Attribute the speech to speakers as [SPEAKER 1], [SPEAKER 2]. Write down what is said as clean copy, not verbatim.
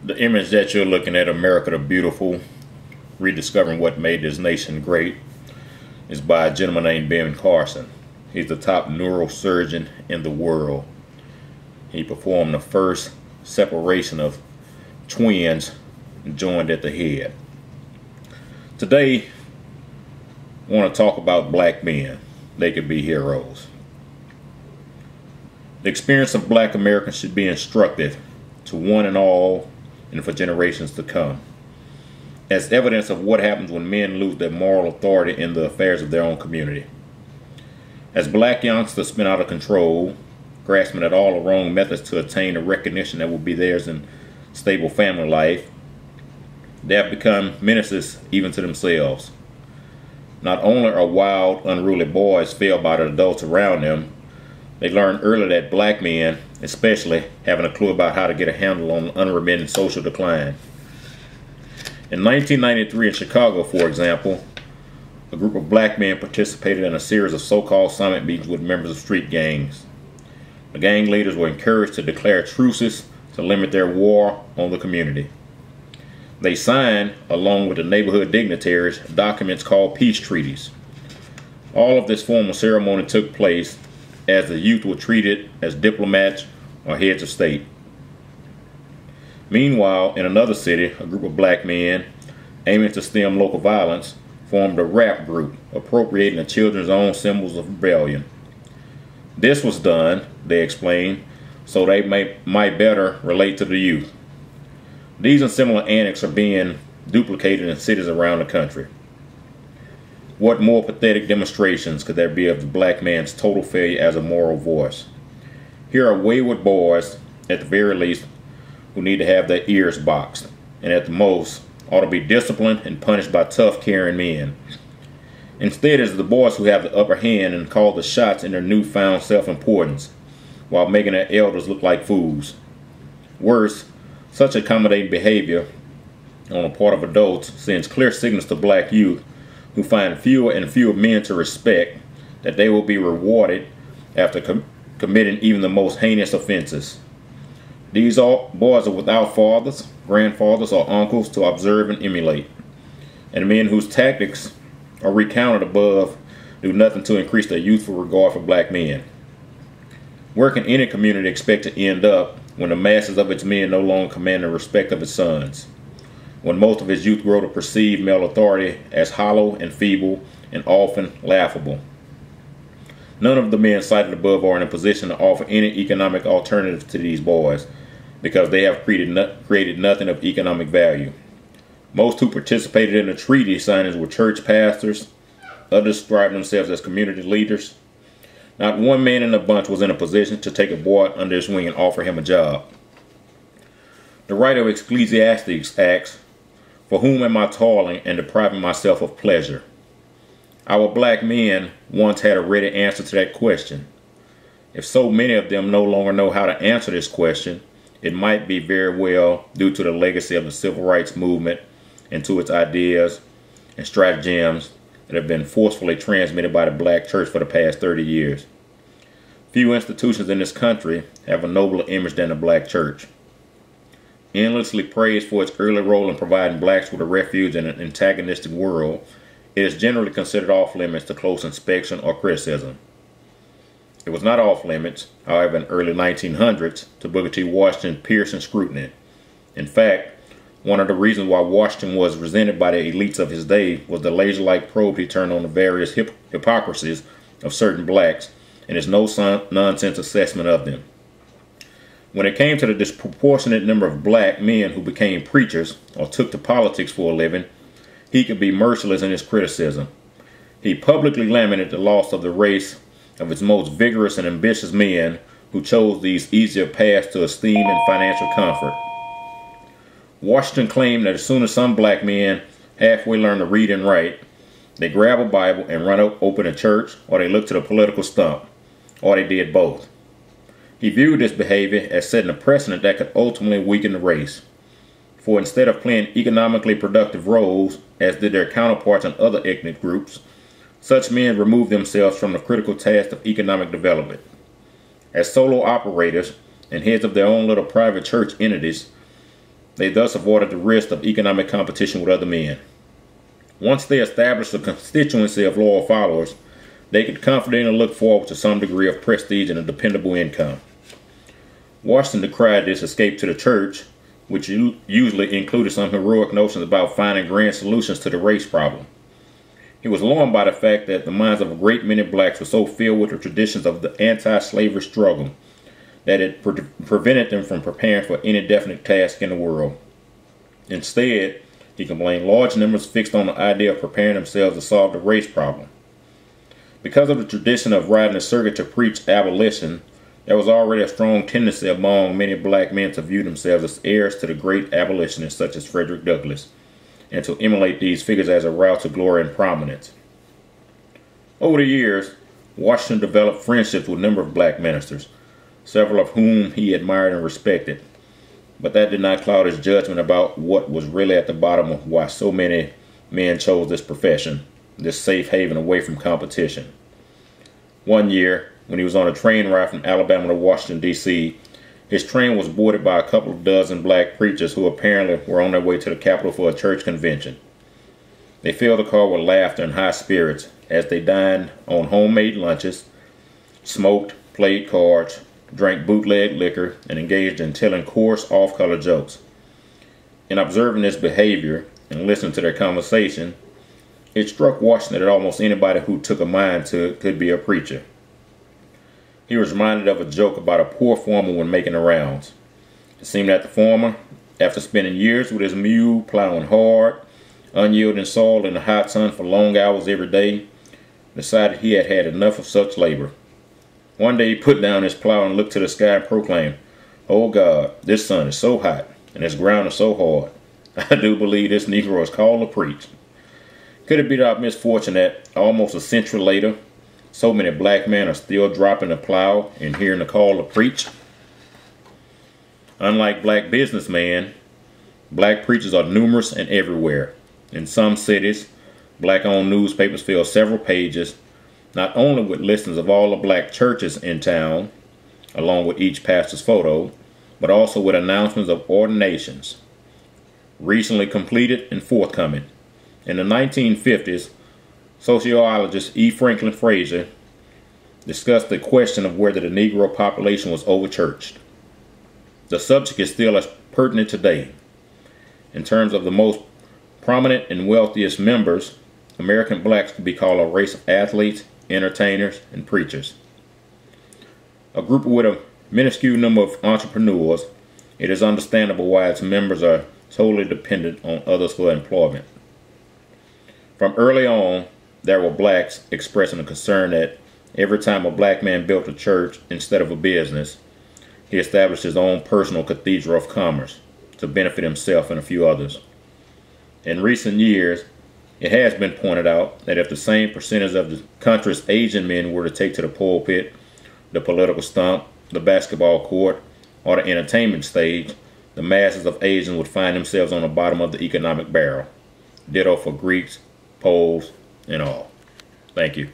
[SPEAKER 1] The image that you're looking at, America the Beautiful, Rediscovering What Made This Nation Great, is by a gentleman named Ben Carson. He's the top neurosurgeon in the world. He performed the first separation of twins joined at the head. Today, I want to talk about black men. They could be heroes. The experience of black Americans should be instructive to one and all and for generations to come, as evidence of what happens when men lose their moral authority in the affairs of their own community. As black youngsters spin out of control, grasping at all the wrong methods to attain the recognition that will be theirs in stable family life, they have become menaces even to themselves. Not only are wild, unruly boys failed by the adults around them, they learn early that black men, especially, haven't a clue about how to get a handle on unremitting social decline. In 1993 in Chicago, for example, a group of black men participated in a series of so-called summit meetings with members of street gangs. The gang leaders were encouraged to declare truces to limit their war on the community. They signed, along with the neighborhood dignitaries, documents called peace treaties. All of this formal ceremony took place as the youth were treated as diplomats or heads of state. Meanwhile, in another city, a group of black men, aiming to stem local violence, formed a rap group, appropriating the children's own symbols of rebellion. This was done, they explained, so they might better relate to the youth. These and similar antics are being duplicated in cities around the country. What more pathetic demonstrations could there be of the black man's total failure as a moral voice? Here are wayward boys, at the very least, who need to have their ears boxed, and at the most, ought to be disciplined and punished by tough, caring men. Instead, it's the boys who have the upper hand and call the shots in their newfound self-importance, while making their elders look like fools. Worse, such accommodating behavior on the part of adults sends clear signals to black youth who find fewer and fewer men to respect that they will be rewarded after committing even the most heinous offenses. These boys are without fathers, grandfathers, or uncles to observe and emulate, and men whose tactics are recounted above do nothing to increase their youthful regard for black men. Where can any community expect to end up when the masses of its men no longer command the respect of its sons? When most of its youth grow to perceive male authority as hollow and feeble and often laughable? None of the men cited above are in a position to offer any economic alternative to these boys, because they have created nothing of economic value. Most who participated in the treaty signings were church pastors, others described themselves as community leaders. Not one man in the bunch was in a position to take a boy under his wing and offer him a job. The writer of Ecclesiastes asks, "For whom am I toiling and depriving myself of pleasure?" Our black men once had a ready answer to that question. If so many of them no longer know how to answer this question, it might be very well due to the legacy of the civil rights movement and to its ideas and stratagems that have been forcefully transmitted by the black church for the past 30 years. Few institutions in this country have a nobler image than the black church. Endlessly praised for its early role in providing blacks with a refuge in an antagonistic world, it is generally considered off limits to close inspection or criticism. It was not off limits, however, in the early 1900s to Booker T. Washington's piercing scrutiny. In fact, one of the reasons why Washington was resented by the elites of his day was the laser-like probe he turned on the various hypocrisies of certain blacks and his no-nonsense assessment of them. When it came to the disproportionate number of black men who became preachers or took to politics for a living, he could be merciless in his criticism. He publicly lamented the loss of the race of its most vigorous and ambitious men who chose these easier paths to esteem and financial comfort. Washington claimed that as soon as some black men halfway learn to read and write, they grab a Bible and run open a church, or they look to the political stump, or they did both. He viewed this behavior as setting a precedent that could ultimately weaken the race. For instead of playing economically productive roles, as did their counterparts in other ethnic groups, such men removed themselves from the critical task of economic development. As solo operators and heads of their own little private church entities, They thus avoided the risk of economic competition with other men. Once they established a constituency of loyal followers, they could confidently look forward to some degree of prestige and a dependable income. Washington decried this escape to the church, which usually included some heroic notions about finding grand solutions to the race problem. He was alarmed by the fact that the minds of a great many blacks were so filled with the traditions of the anti-slavery struggle that it prevented them from preparing for any definite task in the world. Instead, he complained, large numbers fixed on the idea of preparing themselves to solve the race problem. Because of the tradition of riding the circuit to preach abolition, there was already a strong tendency among many black men to view themselves as heirs to the great abolitionists such as Frederick Douglass, and to emulate these figures as a route to glory and prominence. Over the years, Washington developed friendships with a number of black ministers, several of whom he admired and respected, but that did not cloud his judgment about what was really at the bottom of why so many men chose this profession, this safe haven away from competition. One year, when he was on a train ride from Alabama to Washington, D.C., his train was boarded by a couple of dozen black preachers who apparently were on their way to the Capitol for a church convention. They filled the car with laughter and high spirits as they dined on homemade lunches, smoked, played cards, drank bootleg liquor, and engaged in telling coarse, off-color jokes. In observing this behavior and listening to their conversation, it struck Washington that almost anybody who took a mind to it could be a preacher. He was reminded of a joke about a poor farmer when making the rounds. It seemed that the farmer, after spending years with his mule plowing hard, unyielding soil in the hot sun for long hours every day, decided he had had enough of such labor. One day he put down his plow and looked to the sky and proclaimed, "Oh God, this sun is so hot and this ground is so hard. I do believe this Negro is called to preach." Could it be our misfortune that almost a century later, so many black men are still dropping the plow and hearing the call to preach? Unlike black businessmen, black preachers are numerous and everywhere. In some cities, black-owned newspapers fill several pages, not only with listings of all the black churches in town, along with each pastor's photo, but also with announcements of ordinations, recently completed and forthcoming. In the 1950s, sociologist E. Franklin Frazier discussed the question of whether the Negro population was overchurched. The subject is still as pertinent today. In terms of the most prominent and wealthiest members, American blacks could be called a race of athletes, entertainers, and preachers. A group with a minuscule number of entrepreneurs, it is understandable why its members are totally dependent on others for employment. From early on, there were blacks expressing a concern that every time a black man built a church instead of a business, he established his own personal cathedral of commerce to benefit himself and a few others. In recent years, it has been pointed out that if the same percentage of the country's Asian men were to take to the pulpit, the political stump, the basketball court, or the entertainment stage, the masses of Asians would find themselves on the bottom of the economic barrel. Ditto for Greeks, Poles, and all. Thank you.